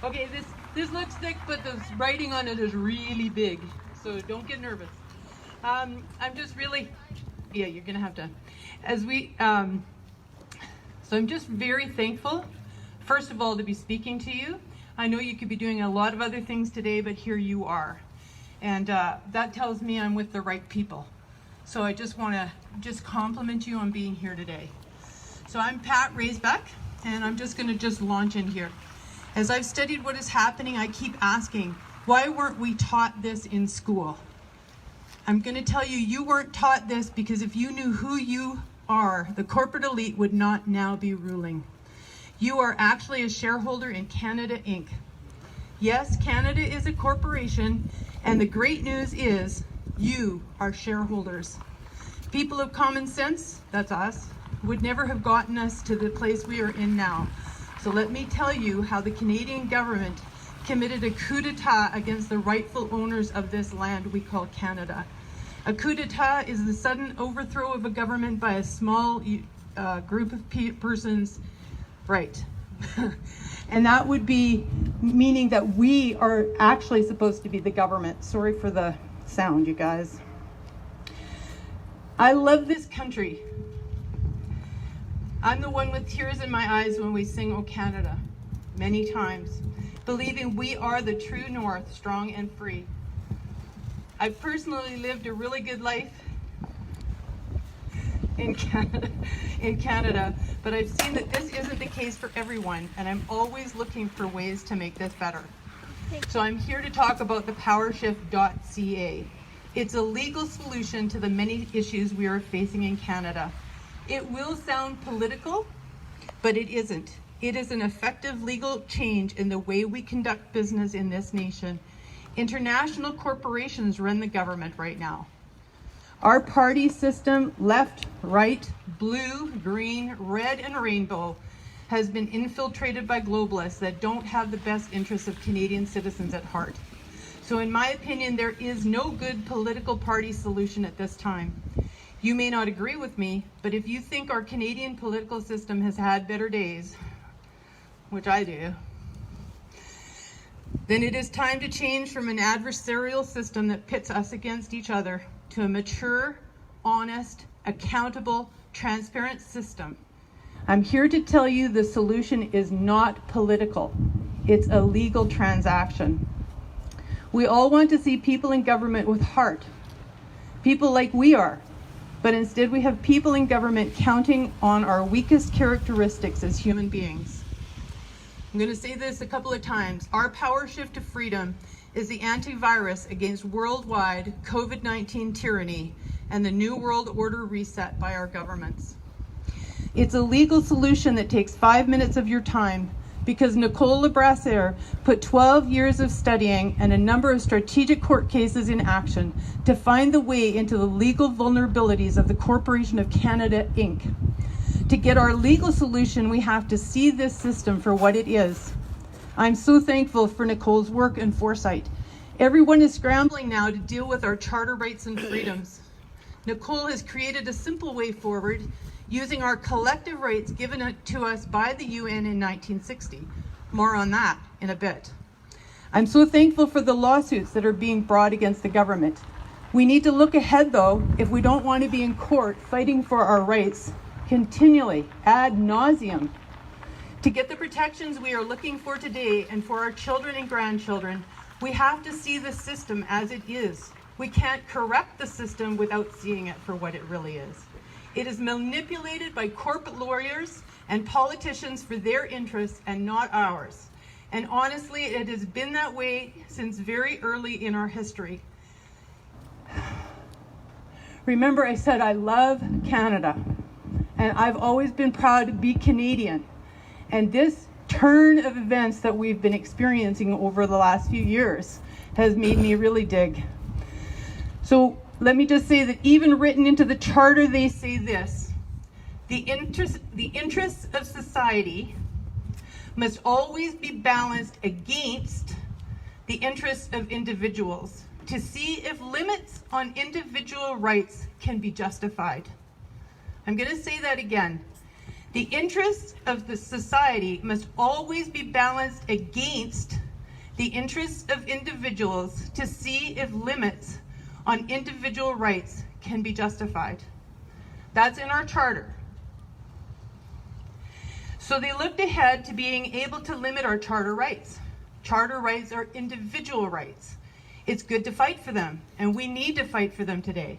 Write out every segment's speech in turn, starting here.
Okay, this looks thick, but the writing on it is really big, so don't get nervous. I'm just really, yeah, you're gonna have to, so I'm just very thankful, first of all, to be speaking to you. I know you could be doing a lot of other things today, but here you are. And that tells me I'm with the right people. So I just want to compliment you on being here today. So I'm Pat Raisbeck, and I'm just going to launch in here. As I've studied what is happening, I keep asking, why weren't we taught this in school? I'm going to tell you, you weren't taught this because if you knew who you are, the corporate elite would not now be ruling. You are actually a shareholder in Canada Inc. Yes, Canada is a corporation, and the great news is you are shareholders. People of common sense, that's us, would never have gotten us to the place we are in now. So let me tell you how the Canadian government committed a coup d'etat against the rightful owners of this land we call Canada. A coup d'etat is the sudden overthrow of a government by a small group of persons, right? And that would be meaning that we are actually supposed to be the government. Sorry for the sound, you guys. I love this country. I'm the one with tears in my eyes when we sing "O Canada," many times, believing we are the true north, strong and free. I've personally lived a really good life in Canada, but I've seen that this isn't the case for everyone, and I'm always looking for ways to make this better. So I'm here to talk about the powershift.ca. It's a legal solution to the many issues we are facing in Canada. It will sound political, but it isn't. It is an effective legal change in the way we conduct business in this nation. International corporations run the government right now. Our party system, left, right, blue, green, red, and rainbow, has been infiltrated by globalists that don't have the best interests of Canadian citizens at heart. So in my opinion, there is no good political party solution at this time. You may not agree with me, but if you think our Canadian political system has had better days, which I do, then it is time to change from an adversarial system that pits us against each other to a mature, honest, accountable, transparent system. I'm here to tell you the solution is not political. It's a legal transaction. We all want to see people in government with heart, people like we are, but instead we have people in government counting on our weakest characteristics as human beings. I'm going to say this a couple of times. Our power shift to freedom is the antivirus against worldwide COVID-19 tyranny and the New World Order reset by our governments. It's a legal solution that takes 5 minutes of your time because Nicole Lebrasseur put 12 years of studying and a number of strategic court cases in action to find the way into the legal vulnerabilities of the Corporation of Canada, Inc. To get our legal solution, we have to see this system for what it is. I'm so thankful for Nicole's work and foresight. Everyone is scrambling now to deal with our charter rights and freedoms. Nicole has created a simple way forward using our collective rights given to us by the UN in 1960. More on that in a bit. I'm so thankful for the lawsuits that are being brought against the government. We need to look ahead though, if we don't want to be in court fighting for our rights continually, ad nauseum. To get the protections we are looking for today and for our children and grandchildren, we have to see the system as it is. We can't correct the system without seeing it for what it really is. It is manipulated by corporate lawyers and politicians for their interests and not ours. And honestly, it has been that way since very early in our history. Remember, I said I love Canada, and I've always been proud to be Canadian. And this turn of events that we've been experiencing over the last few years has made me really dig. So let me just say that even written into the charter, they say this: the interests of society must always be balanced against the interests of individuals to see if limits on individual rights can be justified. I'm going to say that again. The interests of the society must always be balanced against the interests of individuals to see if limits on individual rights can be justified. That's in our charter. So they looked ahead to being able to limit our charter rights. Charter rights are individual rights. It's good to fight for them, and we need to fight for them today.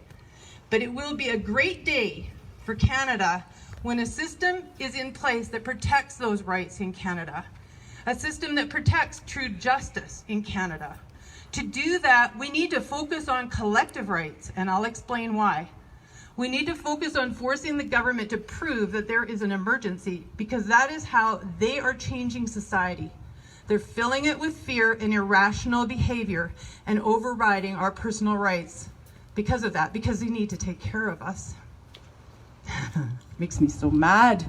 But it will be a great day for Canada when a system is in place that protects those rights in Canada, a system that protects true justice in Canada. To do that, we need to focus on collective rights, and I'll explain why. We need to focus on forcing the government to prove that there is an emergency, because that is how they are changing society. They're filling it with fear and irrational behavior and overriding our personal rights because of that, because they need to take care of us. Makes me so mad.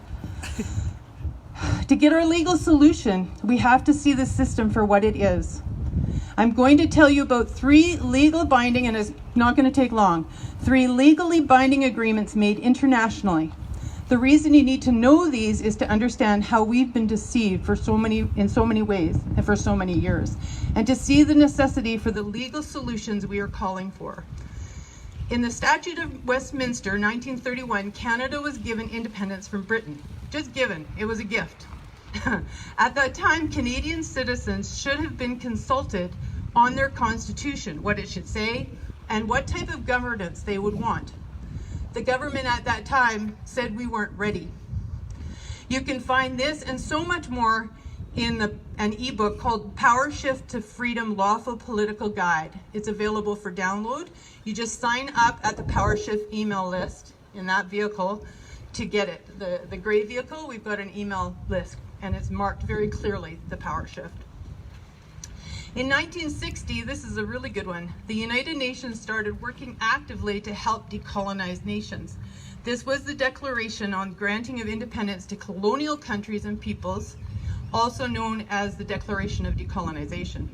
To get our legal solution, we have to see the system for what it is. I'm going to tell you about 3 legal binding, and it's not going to take long, 3 legally binding agreements made internationally. The reason you need to know these is to understand how we've been deceived in so many ways and for so many years, and to see the necessity for the legal solutions we are calling for. In the Statute of Westminster, 1931, Canada was given independence from Britain. Just given, it was a gift. At that time, Canadian citizens should have been consulted on their constitution, what it should say, and what type of governance they would want. The government at that time said we weren't ready. You can find this and so much more in an ebook called Power Shift to Freedom Lawful Political Guide. It's available for download. You just sign up at the Power Shift email list in that vehicle to get it. The gray vehicle, we've got an email list, and it's marked very clearly, the Power Shift. In 1960, this is a really good one, the United Nations started working actively to help decolonize nations. This was the Declaration on Granting of Independence to Colonial Countries and Peoples, also known as the Declaration of Decolonization.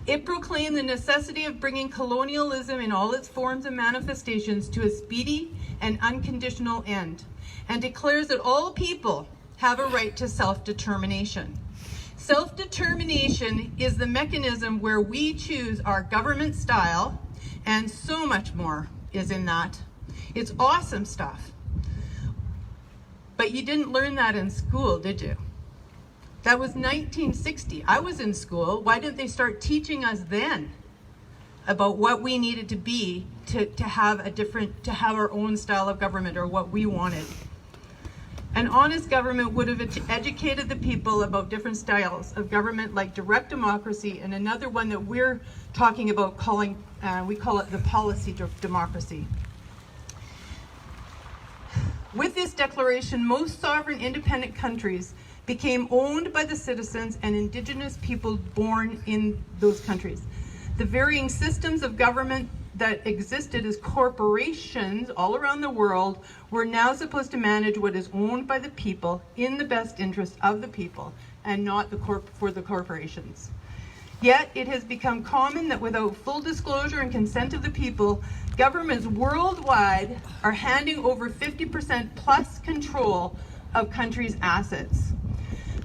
It proclaimed the necessity of bringing colonialism in all its forms and manifestations to a speedy and unconditional end, and declares that all people have a right to self-determination. Self-determination is the mechanism where we choose our government style, and so much more is in that. It's awesome stuff. But you didn't learn that in school, did you? That was 1960. I was in school. Why didn't they start teaching us then about what we needed to be to have our own style of government, or what we wanted? An honest government would have educated the people about different styles of government, like direct democracy, and another one that we're talking about we call it the policy democracy. With this declaration, most sovereign independent countries became owned by the citizens and Indigenous people born in those countries. The varying systems of government that existed as corporations all around the world were now supposed to manage what is owned by the people in the best interest of the people, and not for the corporations. Yet it has become common that without full disclosure and consent of the people, governments worldwide are handing over 50% plus control of countries' assets.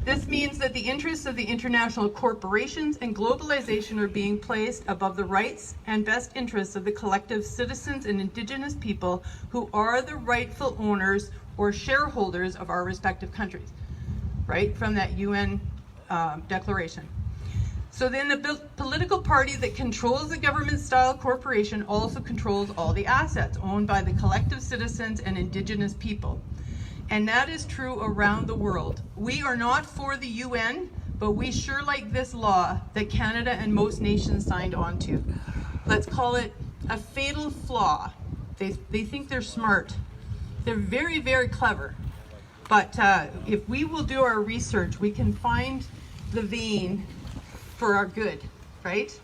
This means that the interests of the international corporations and globalization are being placed above the rights and best interests of the collective citizens and Indigenous people who are the rightful owners or shareholders of our respective countries, right, from that UN declaration. So then the political party that controls the government-style corporation also controls all the assets owned by the collective citizens and Indigenous people. And that is true around the world. We are not for the UN, but we sure like this law that Canada and most nations signed on to. Let's call it a fatal flaw. They think they're smart. They're very, very clever. But if we will do our research, we can find the vein for our good, right?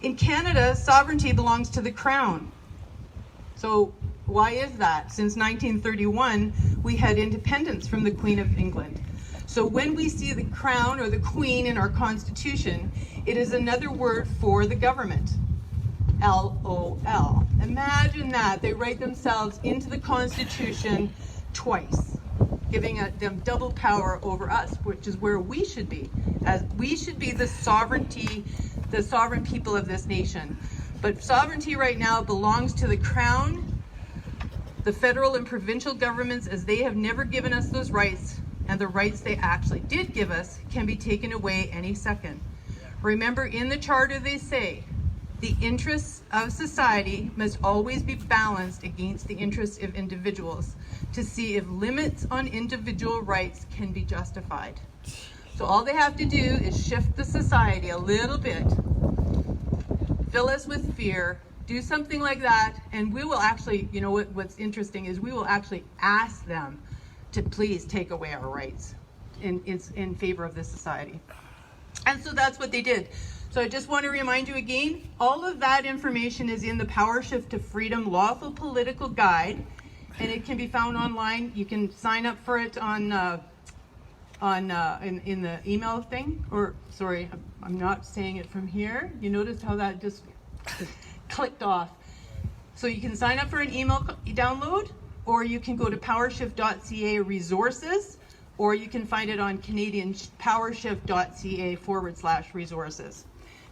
In Canada, sovereignty belongs to the Crown. So why is that? Since 1931, we had independence from the Queen of England. So when we see the Crown or the Queen in our Constitution, it is another word for the government. LOL. Imagine that. They write themselves into the Constitution twice. giving them double power over us, which is where we should be. As we should be the sovereign people of this nation. But sovereignty right now belongs to the Crown, the federal and provincial governments, as they have never given us those rights, and the rights they actually did give us can be taken away any second. Remember, in the Charter they say, the interests of society must always be balanced against the interests of individuals to see if limits on individual rights can be justified. So all they have to do is shift the society a little bit, fill us with fear, do something like that, and we will actually, you know what's interesting is we will actually ask them to please take away our rights in favor of this society. And so that's what they did. So I just want to remind you again, all of that information is in the Power Shift to Freedom Lawful Political Guide, and it can be found online. You can sign up for it in the email thing, or sorry, I'm not saying it from here. You noticed how that just clicked off. So you can sign up for an email download, or you can go to powershift.ca resources, or you can find it on Canadian powershift.ca/resources.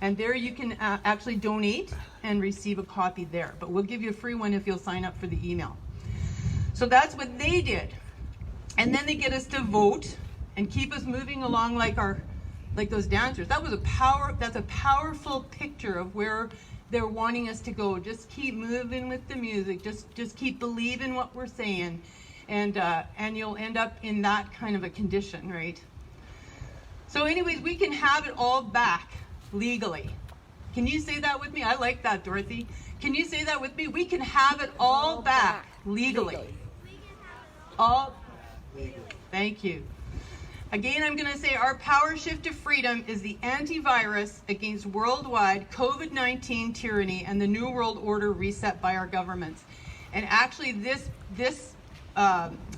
And there you can actually donate and receive a copy there. But we'll give you a free one if you'll sign up for the email. So that's what they did. And then they get us to vote and keep us moving along like those dancers. That's a powerful picture of where they're wanting us to go. Just keep moving with the music. Just keep believing what we're saying. And you'll end up in that kind of a condition, right? So anyways, we can have it all back legally. Can you say that with me? I like that, Dorothy. Can you say that with me? We can have it all back legally. All legally. Thank you. Again, I'm going to say our Power Shift to Freedom is the antivirus against worldwide COVID-19 tyranny and the New World Order reset by our governments. And actually, this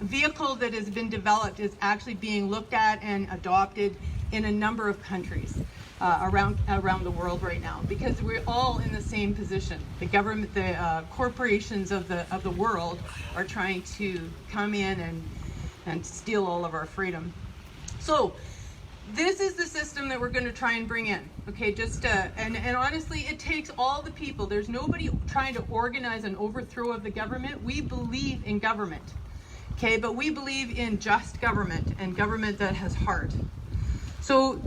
vehicle that has been developed is actually being looked at and adopted in a number of countries around the world right now, because we're all in the same position. The government, the corporations of the world are trying to come in and steal all of our freedom. So this is the system that we're going to try and bring in. Okay, and honestly, it takes all the people. There's nobody trying to organize an overthrow of the government. We believe in government. Okay, but we believe in just government and government that has heart. So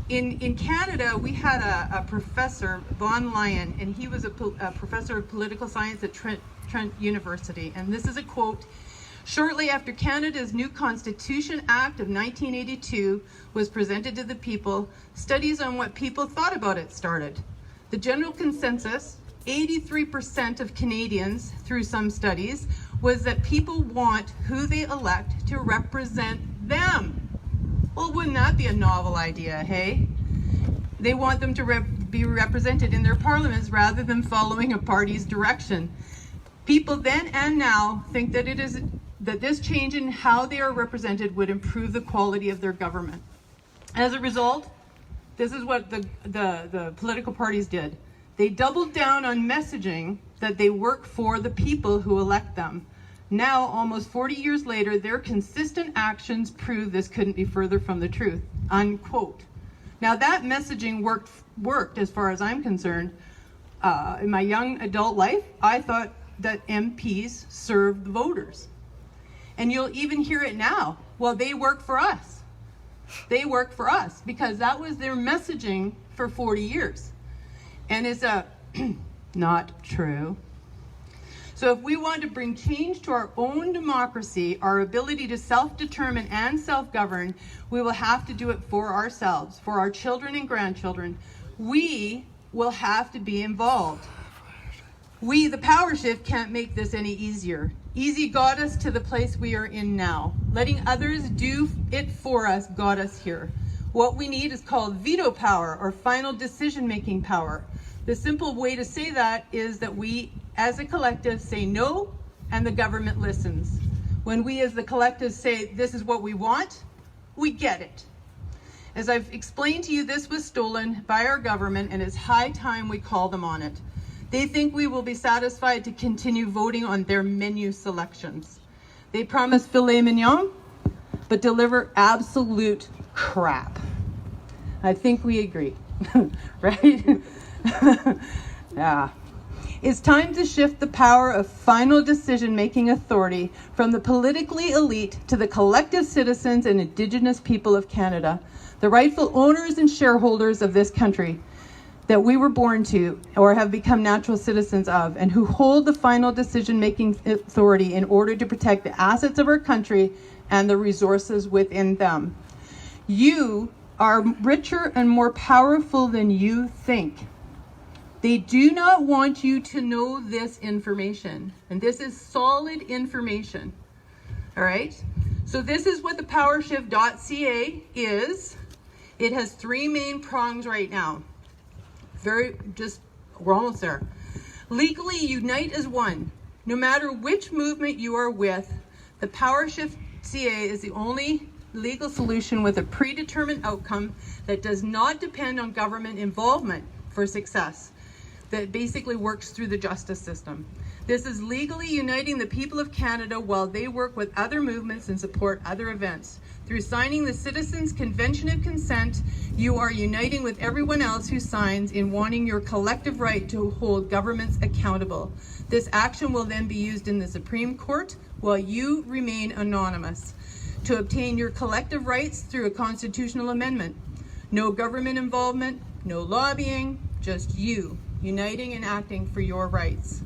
in Canada, we had a professor, Von Lyon, and he was a professor of political science at Trent University. And this is a quote: "Shortly after Canada's new Constitution Act of 1982 was presented to the people, studies on what people thought about it started. The general consensus, 83% of Canadians, through some studies, was that people want who they elect to represent them." Well, wouldn't that be a novel idea, hey? They want them to be represented in their parliaments rather than following a party's direction. People then and now think that this change in how they are represented would improve the quality of their government. As a result, this is what the political parties did. They doubled down on messaging that they work for the people who elect them. Now, almost 40 years later, their consistent actions prove this couldn't be further from the truth, unquote. Now, that messaging worked as far as I'm concerned. In my young adult life, I thought that MPs served the voters. And you'll even hear it now. Well, they work for us. They work for us, because that was their messaging for 40 years. And it's not true. So if we want to bring change to our own democracy, our ability to self-determine and self-govern, we will have to do it for ourselves, for our children and grandchildren. We will have to be involved. We, the Power Shift, can't make this any easier. Easy got us to the place we are in now. Letting others do it for us got us here. What we need is called veto power, or final decision-making power. The simple way to say that is that we, as a collective, say no, and the government listens. When we as the collective say this is what we want, we get it. As I've explained to you, this was stolen by our government, and it's high time we call them on it. They think we will be satisfied to continue voting on their menu selections. They promise filet mignon, but deliver absolute crap. I think we agree, right? Yeah. It's time to shift the power of final decision-making authority from the politically elite to the collective citizens and Indigenous people of Canada, the rightful owners and shareholders of this country that we were born to or have become natural citizens of, and who hold the final decision-making authority in order to protect the assets of our country and the resources within them. You are richer and more powerful than you think. They do not want you to know this information, and this is solid information. All right, so this is what the powershift.ca is. It has 3 main prongs right now. We're almost there. Legally unite as one. No matter which movement you are with, the powershift.ca is the only legal solution with a predetermined outcome that does not depend on government involvement for success, that basically works through the justice system. This is legally uniting the people of Canada while they work with other movements and support other events. Through signing the Citizens' Convention of Consent, you are uniting with everyone else who signs in wanting your collective right to hold governments accountable. This action will then be used in the Supreme Court while you remain anonymous to obtain your collective rights through a constitutional amendment. No government involvement, no lobbying, just you uniting and acting for your rights.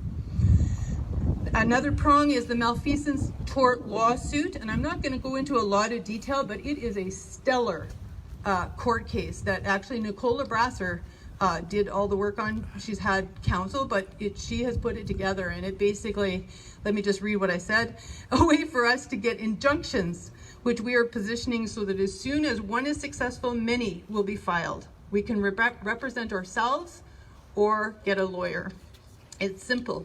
Another prong is the malfeasance tort lawsuit, and I'm not going to go into a lot of detail, but it is a stellar court case that actually Nicola Brasser did all the work on. She's had counsel, but she has put it together, and it basically, let me just read what I said, a way for us to get injunctions, which we are positioning so that as soon as one is successful, many will be filed. We can represent ourselves or get a lawyer. It's simple.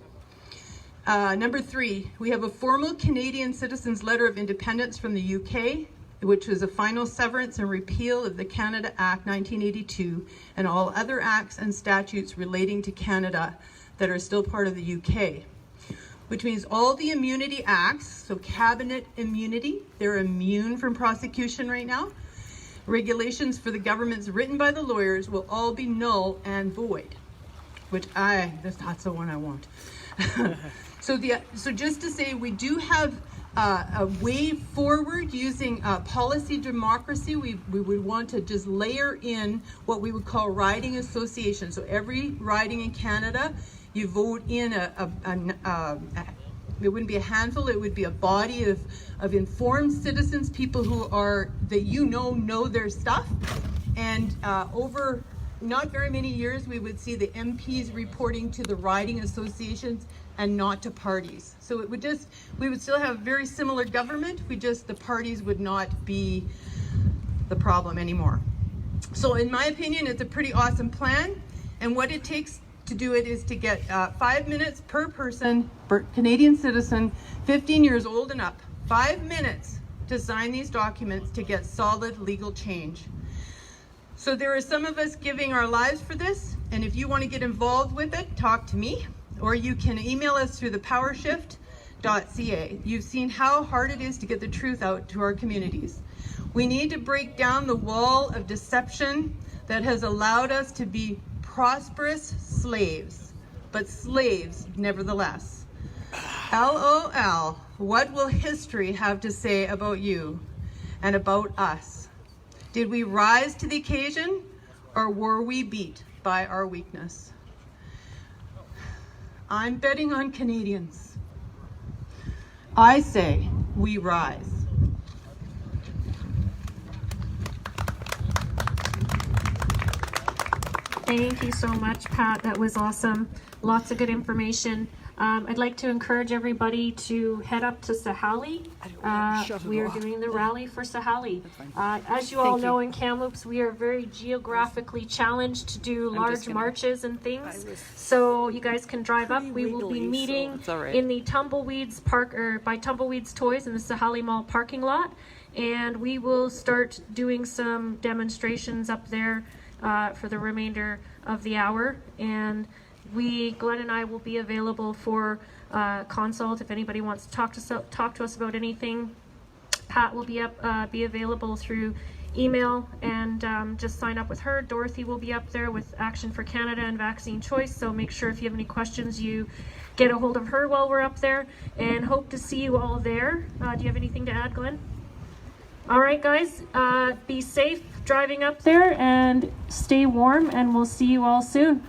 Number 3, we have a formal Canadian Citizens Letter of Independence from the UK, which was a final severance and repeal of the Canada Act 1982 and all other acts and statutes relating to Canada that are still part of the UK, which means all the immunity acts, so cabinet immunity, they're immune from prosecution right now. Regulations for the governments written by the lawyers will all be null and void, which that's not the one I want. So just to say, we do have a way forward using policy democracy. We would want to just layer in what we would call riding association. So every riding in Canada, you vote in it wouldn't be a handful, it would be a body of informed citizens, people who are, that know their stuff. And over not very many years, we would see the MPs reporting to the riding associations and not to parties. So we would still have very similar government, the parties would not be the problem anymore. So in my opinion, it's a pretty awesome plan, and what it takes to do it is to get 5 minutes per person, per Canadian citizen, 15 years old and up, 5 minutes to sign these documents to get solid legal change. So there are some of us giving our lives for this, and if you want to get involved with it, talk to me, or you can email us through the powershift.ca. You've seen how hard it is to get the truth out to our communities. We need to break down the wall of deception that has allowed us to be prosperous slaves, but slaves nevertheless. LOL, what will history have to say about you and about us? Did we rise to the occasion, or were we beat by our weakness? I'm betting on Canadians. I say we rise. Thank you so much, Pat. That was awesome. Lots of good information. I'd like to encourage everybody to head up to Sahali. We are doing the rally for Sahali. As you all know, in Kamloops, we are very geographically challenged to do large marches and things. So you guys can drive up. We will be meeting in the Tumbleweeds Park, or by Tumbleweeds Toys in the Sahali Mall parking lot. And we will start doing some demonstrations up there for the remainder of the hour. And Glenn and I will be available for consult if anybody wants to talk to us about anything. Pat will be available through email, and just sign up with her. Dorothy will be up there with Action for Canada and Vaccine Choice, so make sure if you have any questions you get a hold of her while we're up there, and hope to see you all there. Do you have anything to add, Glenn? All right, guys, be safe driving up there and stay warm, and we'll see you all soon.